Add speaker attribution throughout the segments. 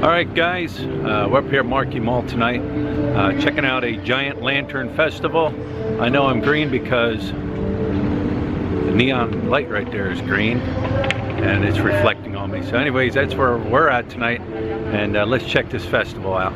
Speaker 1: Alright guys, we're up here at Marque Mall tonight, checking out a giant lantern festival. I know I'm green because the neon light right there is green and it's reflecting on me. So anyways, that's where we're at tonight, and let's check this festival out.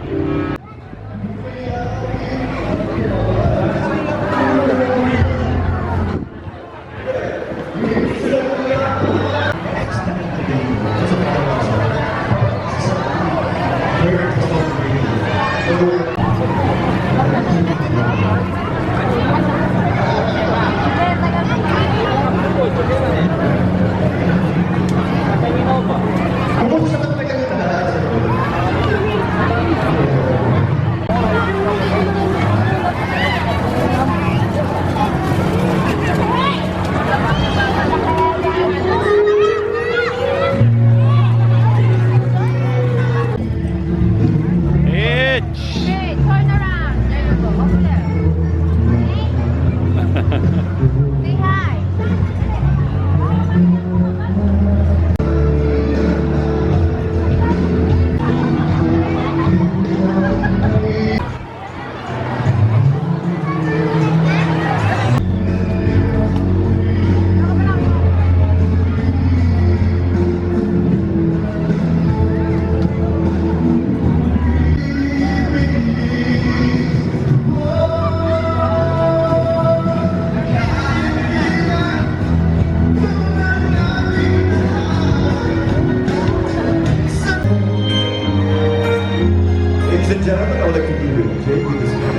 Speaker 2: Gentlemen, I would like to give you a drink with this man.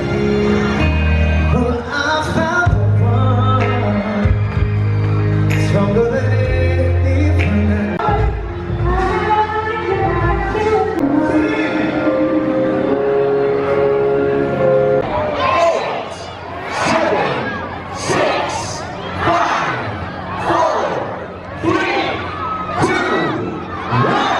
Speaker 2: Well, I found the one stronger than anything. 8, 7, 6, 5, 4, 3, 2, 1.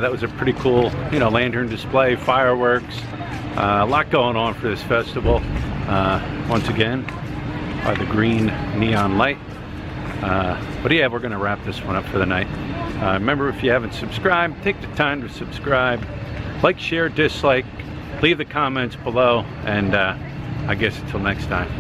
Speaker 1: That was a pretty cool, you know, lantern display, fireworks, a lot going on for this festival. Once again, by the green neon light. But yeah, we're gonna wrap this one up for the night. Remember, if you haven't subscribed, take the time to subscribe. Like, share, dislike, leave the comments below, and I guess until next time.